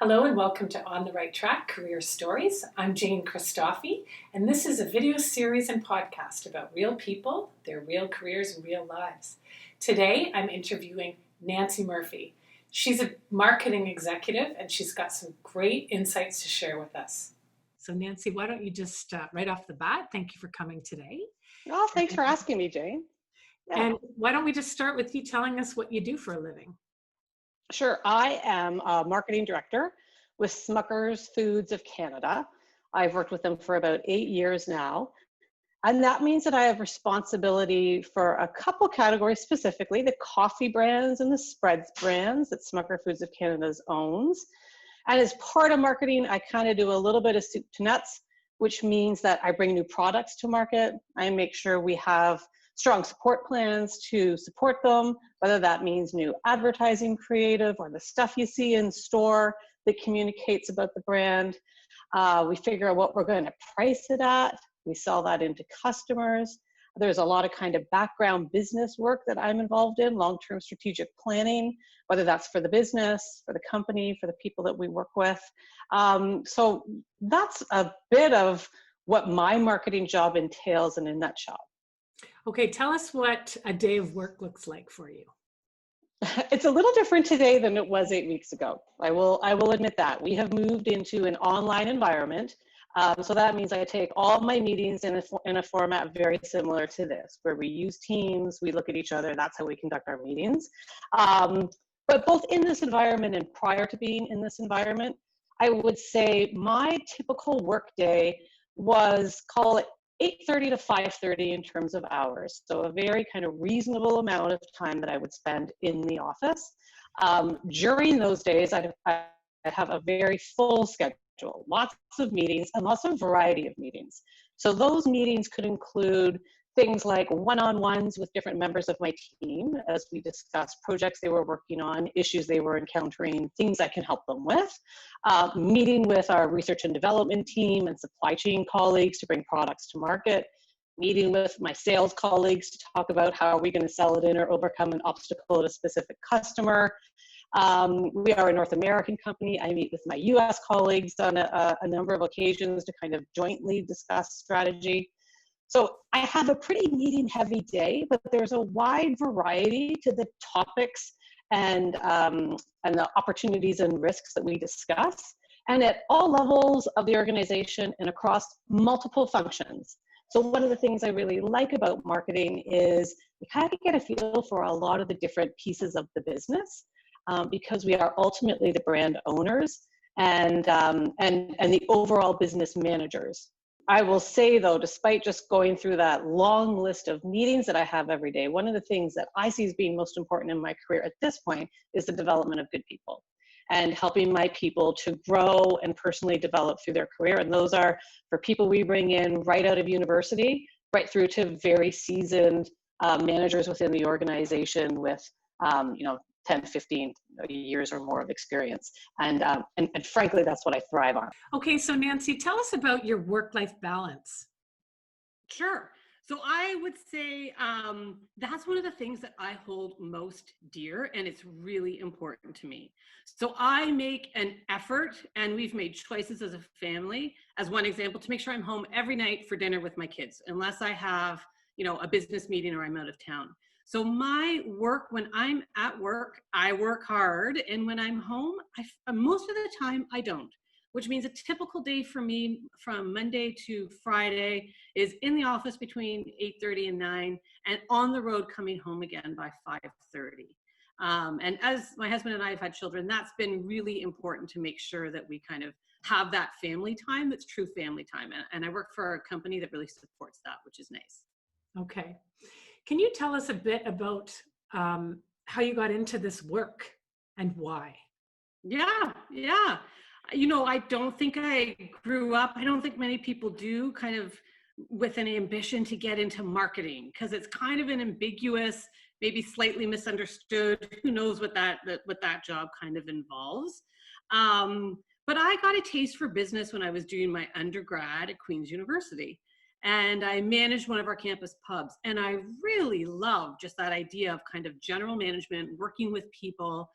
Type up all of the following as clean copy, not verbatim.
Hello and welcome to On the Right Track Career Stories. I'm Jane Christoffi, and this is a video series and podcast about real people, their real careers, and real lives. Today, I'm interviewing Nancy Murphy. She's a marketing executive, and she's got some great insights to share with us. So Nancy, why don't you just, right off the bat, thank you for coming today. Oh, thanks for asking me, Jane. Yeah. And why don't we just start with you telling us what you do for a living? Sure. I am a marketing director with Smucker's Foods of Canada. I've worked with them for about 8 years now. And that means that I have responsibility for a couple categories, specifically the coffee brands and the spreads brands that Smucker Foods of Canada owns. And as part of marketing, I kind of do a little bit of soup to nuts, which means that I bring new products to market. I make sure we have strong support plans to support them, whether that means new advertising creative or the stuff you see in store that communicates about the brand. We figure out what we're going to price it at. We sell that into customers. There's a lot of kind of background business work that I'm involved in, long-term strategic planning, whether that's for the business, for the company, for the people that we work with. So that's a bit of what my marketing job entails in a nutshell. Okay, tell us what a day of work looks like for you. It's a little different today than it was 8 weeks ago. I will admit that. We have moved into an online environment. So that means I take all my meetings in a format very similar to this, where we use Teams, we look at each other, that's how we conduct our meetings. But both in this environment and prior to being in this environment, I would say my typical work day was, call it 8:30 to 5:30 in terms of hours. So a very kind of reasonable amount of time that I would spend in the office. During those days, I'd have a very full schedule, lots of meetings and lots of variety of meetings. So those meetings could include things like one-on-ones with different members of my team as we discuss projects they were working on, issues they were encountering, things I can help them with. Meeting with our research and development team and supply chain colleagues to bring products to market. Meeting with my sales colleagues to talk about how are we going to sell it in or overcome an obstacle at a specific customer. We are a North American company. I meet with my US colleagues on a number of occasions to kind of jointly discuss strategy. So I have a pretty meeting heavy day, but there's a wide variety to the topics and the opportunities and risks that we discuss, and at all levels of the organization and across multiple functions. So one of the things I really like about marketing is you kind of get a feel for a lot of the different pieces of the business because we are ultimately the brand owners and the overall business managers. I will say though, despite just going through that long list of meetings that I have every day, one of the things that I see as being most important in my career at this point is the development of good people and helping my people to grow and personally develop through their career. And those are for people we bring in right out of university, right through to very seasoned managers within the organization with 10, 15 years or more of experience. And frankly, that's what I thrive on. Okay, so Nancy, tell us about your work-life balance. Sure. So I would say that's one of the things that I hold most dear, and it's really important to me. So I make an effort, and we've made choices as a family, as one example, to make sure I'm home every night for dinner with my kids, unless I have, a business meeting or I'm out of town. So my work, when I'm at work, I work hard. And when I'm home, most of the time I don't, which means a typical day for me from Monday to Friday is in the office between 8:30 and 9 and on the road coming home again by 5:30. And as my husband and I have had children, that's been really important to make sure that we kind of have that family time that's true family time. And I work for a company that really supports that, which is nice. Okay. Can you tell us a bit about how you got into this work and why? Yeah. I don't think I grew up, I don't think many people do, kind of with an ambition to get into marketing, because it's kind of an ambiguous, maybe slightly misunderstood, who knows what that job kind of involves. But I got a taste for business when I was doing my undergrad at Queen's University. and I managed one of our campus pubs. And I really loved just that idea of kind of general management, working with people,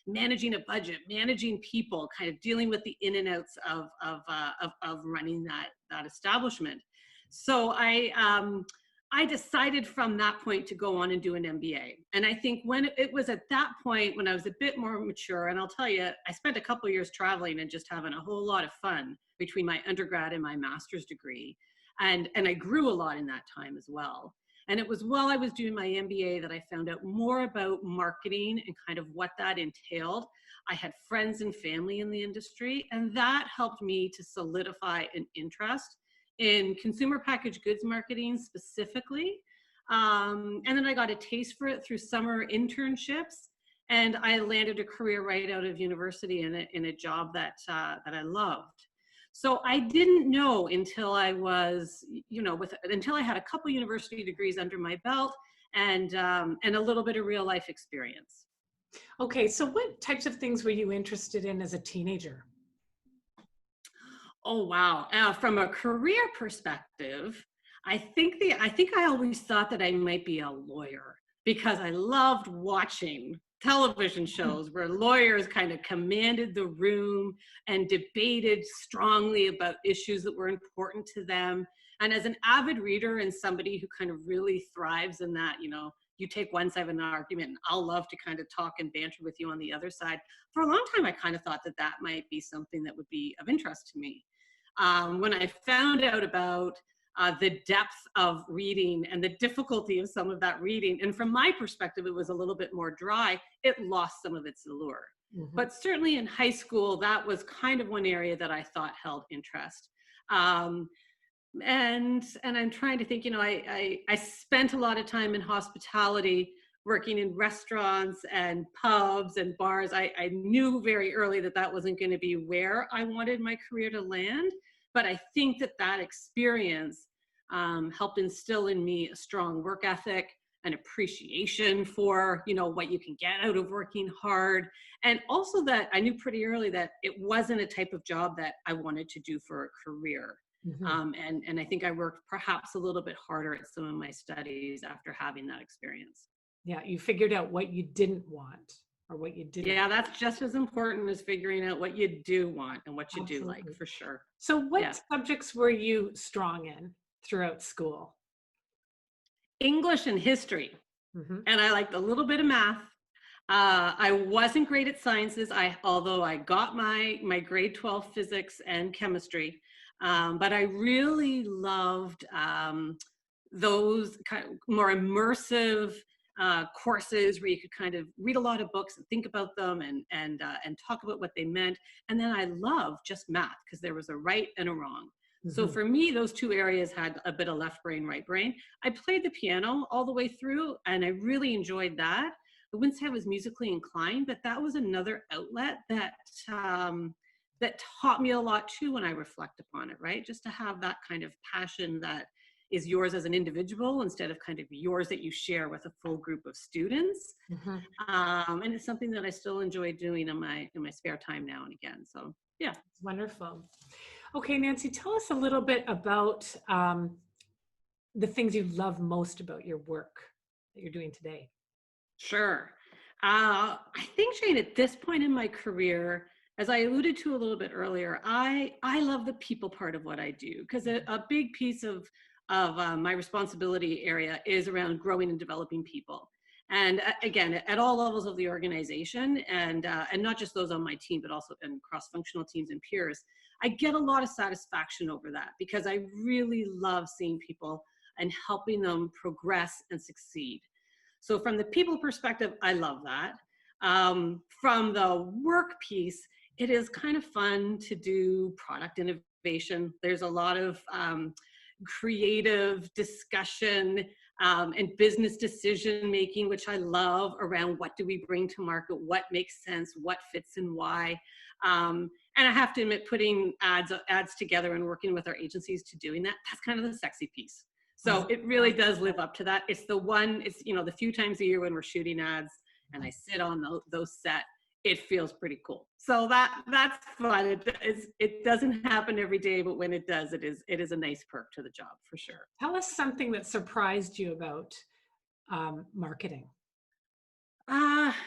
managing a budget, managing people, kind of dealing with the in and outs of running that establishment. So I decided from that point to go on and do an MBA. And I think when it was at that point, when I was a bit more mature, and I'll tell you, I spent a couple of years traveling and just having a whole lot of fun between my undergrad and my master's degree. And I grew a lot in that time as well. And it was while I was doing my MBA that I found out more about marketing and kind of what that entailed. I had friends and family in the industry, and that helped me to solidify an interest in consumer packaged goods marketing specifically. And then I got a taste for it through summer internships, and I landed a career right out of university in a job that I loved. So I didn't know until I was, until I had a couple university degrees under my belt and a little bit of real life experience. Okay, so what types of things were you interested in as a teenager? Oh, wow. From a career perspective, I think I always thought that I might be a lawyer because I loved watching television shows where lawyers kind of commanded the room and debated strongly about issues that were important to them. And as an avid reader and somebody who kind of really thrives in that, you take one side of an argument and I'll love to kind of talk and banter with you on the other side. For a long time, I kind of thought that might be something that would be of interest to me. When I found out about the depth of reading and the difficulty of some of that reading, and from my perspective, it was a little bit more dry, it lost some of its allure. Mm-hmm. But certainly in high school, that was kind of one area that I thought held interest. And I'm trying to think, I spent a lot of time in hospitality, working in restaurants and pubs and bars. I knew very early that wasn't going to be where I wanted my career to land. But I think that experience helped instill in me a strong work ethic, an appreciation for, what you can get out of working hard. And also that I knew pretty early that it wasn't a type of job that I wanted to do for a career. Mm-hmm. And I think I worked perhaps a little bit harder at some of my studies after having that experience. Yeah, you figured out what you didn't want or what you didn't. Yeah, that's just as important as figuring out what you do want and what you Absolutely. Do like, for sure. So what subjects were you strong in throughout school? English and history. Mm-hmm. And I liked a little bit of math. I wasn't great at sciences, although I got my grade 12 physics and chemistry. But I really loved those kind of more immersive courses where you could kind of read a lot of books and think about them and talk about what they meant. And then I loved just math because there was a right and a wrong. Mm-hmm. So for me, those two areas had a bit of left brain, right brain. I played the piano all the way through and I really enjoyed that. I wouldn't say I was musically inclined, but that was another outlet that taught me a lot too when I reflect upon it, right? Just to have that kind of passion that is yours as an individual instead of kind of yours that you share with a full group of students. Mm-hmm. And it's something that I still enjoy doing in my spare time now and again. So yeah. Wonderful. Okay, Nancy, tell us a little bit about the things you love most about your work that you're doing today. Sure. I think, Jane, at this point in my career, as I alluded to a little bit earlier, I love the people part of what I do because a big piece of my responsibility area is around growing and developing people. And again, at all levels of the organization and not just those on my team, but also in cross-functional teams and peers, I get a lot of satisfaction over that because I really love seeing people and helping them progress and succeed. So from the people perspective, I love that. From the work piece, it is kind of fun to do product innovation. There's a lot of creative discussion and business decision making, which I love around what do we bring to market, what makes sense, what fits and why. And I have to admit, putting ads together and working with our agencies to doing that, that's kind of the sexy piece. So it really does live up to that. It's the few times a year when we're shooting ads and I sit on those set it feels pretty cool. So that's fun. It doesn't happen every day, but when it does, it is a nice perk to the job for sure. Tell us something that surprised you about marketing.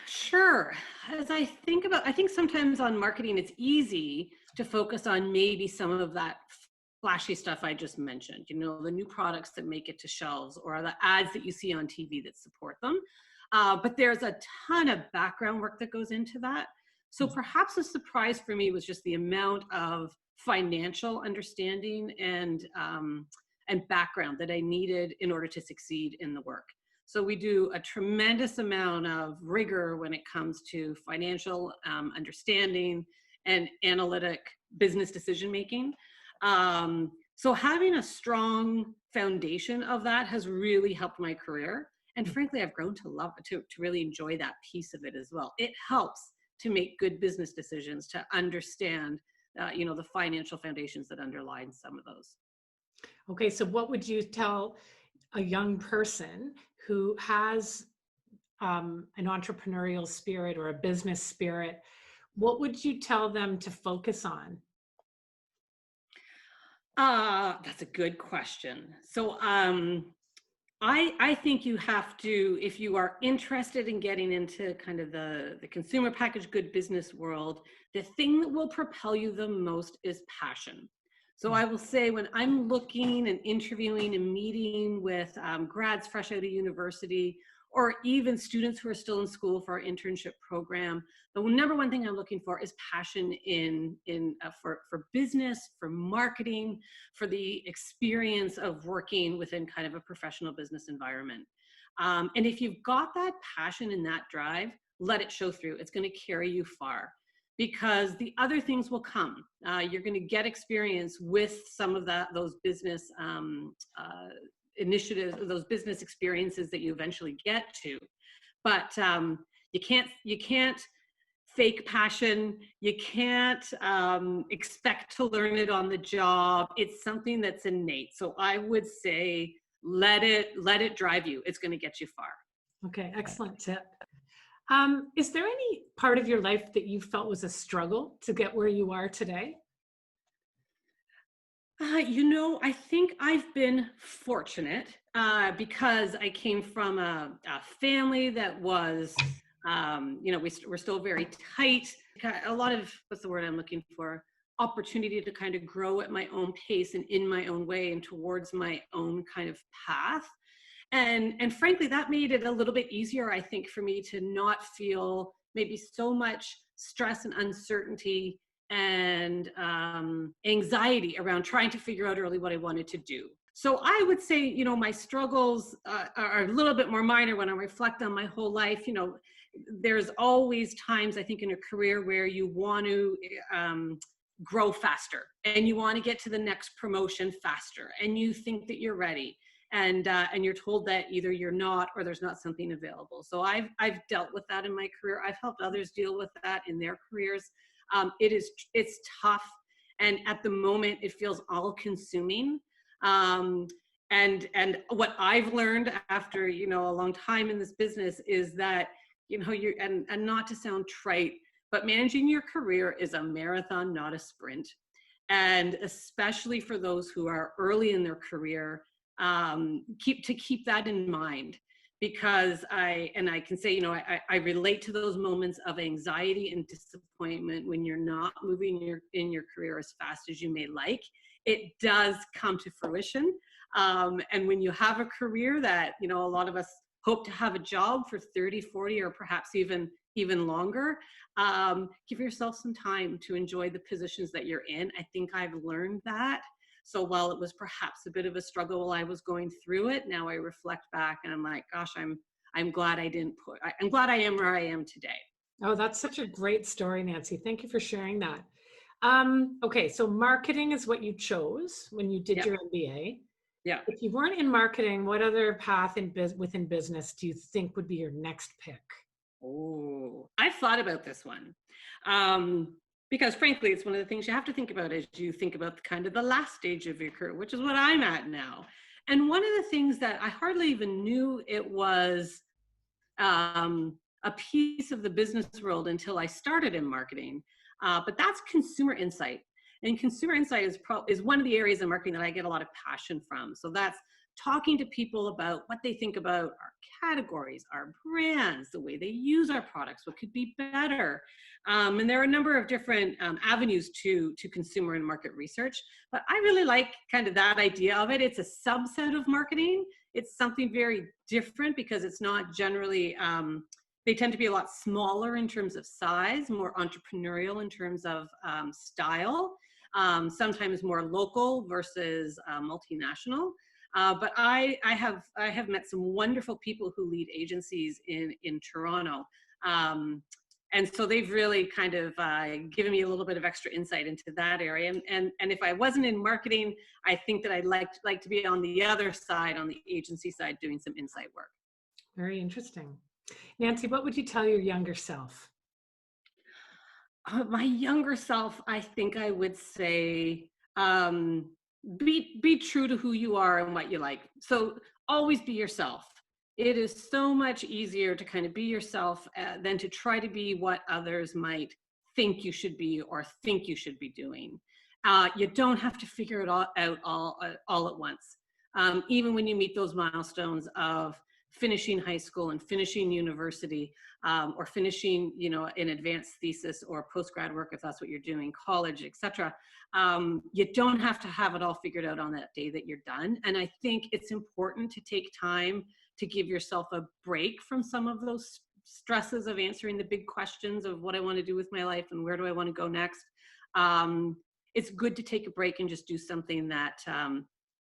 Sure. I think sometimes on marketing, it's easy to focus on maybe some of that flashy stuff I just mentioned, the new products that make it to shelves or the ads that you see on TV that support them. But there's a ton of background work that goes into that. So perhaps a surprise for me was just the amount of financial understanding and background that I needed in order to succeed in the work. So we do a tremendous amount of rigor when it comes to financial understanding and analytic business decision making. So having a strong foundation of that has really helped my career. And frankly, I've grown to love it, to really enjoy that piece of it as well. It helps to make good business decisions, to understand, the financial foundations that underlie some of those. Okay, so what would you tell a young person who has an entrepreneurial spirit or a business spirit? What would you tell them to focus on? That's a good question. So I think you have to, if you are interested in getting into kind of the consumer packaged good business world, the thing that will propel you the most is passion. So I will say when I'm looking and interviewing and meeting with grads fresh out of university, or even students who are still in school for our internship program, the number one thing I'm looking for is passion for business, for marketing, for the experience of working within kind of a professional business environment. And if you've got that passion and that drive, let it show through. It's going to carry you far, because the other things will come. You're going to get experience with some of those business initiatives, those business experiences that you eventually get to. But you can't fake passion. You can't expect to learn it on the job. It's something that's innate. So I would say let it drive you. It's going to get you far. Okay, excellent tip. Is there any part of your life that you felt was a struggle to get where you are today? I think I've been fortunate because I came from a family that was, we're still very tight. A lot of, what's the word I'm looking for? Opportunity to kind of grow at my own pace and in my own way and towards my own kind of path. And frankly, that made it a little bit easier, I think, for me to not feel maybe so much stress and uncertainty and anxiety around trying to figure out early what I wanted to do. So I would say, my struggles are a little bit more minor when I reflect on my whole life. There's always times, I think, in a career where you want to grow faster and you want to get to the next promotion faster and you think that you're ready. And you're told that either you're not or there's not something available. So I've dealt with that in my career. I've helped others deal with that in their careers. It's tough, and at the moment it feels all consuming. And what I've learned after a long time in this business is that you're and not to sound trite, but managing your career is a marathon, not a sprint. And especially for those who are early in their career, keep that in mind, because I can say, I relate to those moments of anxiety and disappointment when you're not moving in your career as fast as you may like. It does come to fruition. And when you have a career that, a lot of us hope to have a job for 30, 40, or perhaps even longer, give yourself some time to enjoy the positions that you're in. I think I've learned that. So while it was perhaps a bit of a struggle while I was going through it, now I reflect back and I'm like, gosh, I'm glad I'm glad I am where I am today. Oh, that's such a great story, Nancy. Thank you for sharing that. Okay, so marketing is what you chose when you did your MBA. Yeah. If you weren't in marketing, what other path within business do you think would be your next pick? Oh, I've thought about this one. Because frankly, it's one of the things you have to think about as you think about kind of the last stage of your career, which is what I'm at now. And one of the things that I hardly even knew it was a piece of the business world until I started in marketing. But that's consumer insight. And consumer insight is one of the areas in marketing that I get a lot of passion from. So that's talking to people about what they think about our categories, our brands, the way they use our products, what could be better. And there are a number of different avenues to consumer and market research. But I really like kind of that idea of it. It's a subset of marketing. It's something very different because it's not generally, they tend to be a lot smaller in terms of size, more entrepreneurial in terms of style, sometimes more local versus multinational. But I have met some wonderful people who lead agencies in Toronto. And so they've really kind of given me a little bit of extra insight into that area. And if I wasn't in marketing, I think that I'd like to be on the other side, on the agency side, doing some insight work. Very interesting. Nancy, what would you tell your younger self? My younger self, I think I would say, be true to who you are and what you like. So always be yourself. It is so much easier to kind of be yourself than to try to be what others might think you should be or think you should be doing. You don't have to figure it all out all at once. Even when you meet those milestones of finishing high school and finishing university, or finishing, an advanced thesis or postgrad work, if that's what you're doing, college, etc. You don't have to have it all figured out on that day that you're done. And I think it's important to take time to give yourself a break from some of those stresses of answering the big questions of what I want to do with my life and where do I want to go next. It's good to take a break and just do something that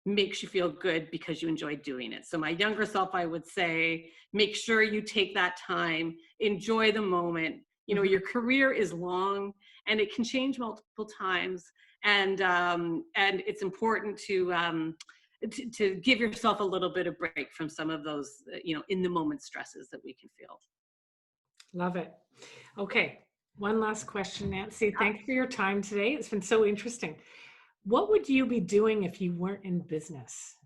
makes you feel good because you enjoy doing it. So my younger self, I would say, make sure you take that time, enjoy the moment. Your career is long and it can change multiple times. And it's important to give yourself a little bit of break from some of those, in the moment stresses that we can feel. Love it. Okay. One last question, Nancy. Thanks for your time today. It's been so interesting. What would you be doing if you weren't in business?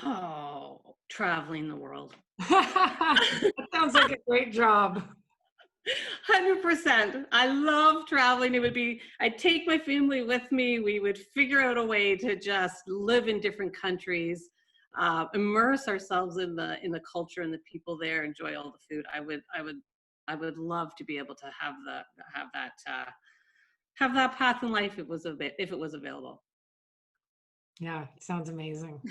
Oh, traveling the world. That sounds like a great job. 100%. I love traveling. I'd take my family with me. We would figure out a way to just live in different countries, immerse ourselves in the culture and the people there, enjoy all the food. I would love to be able to have that path in life if it was available. Yeah, it sounds amazing.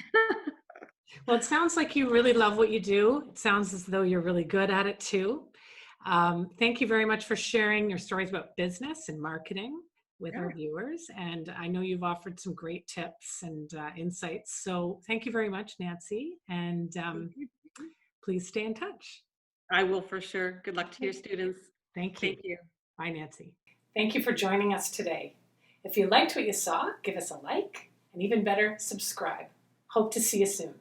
Well, it sounds like you really love what you do. It sounds as though you're really good at it too. Thank you very much for sharing your stories about business and marketing with our viewers. And I know you've offered some great tips and insights. So thank you very much, Nancy. And please stay in touch. I will for sure. Good luck to your students. Thank you. Thank you. Bye, Nancy. Thank you for joining us today. If you liked what you saw, give us a like, and even better, subscribe. Hope to see you soon.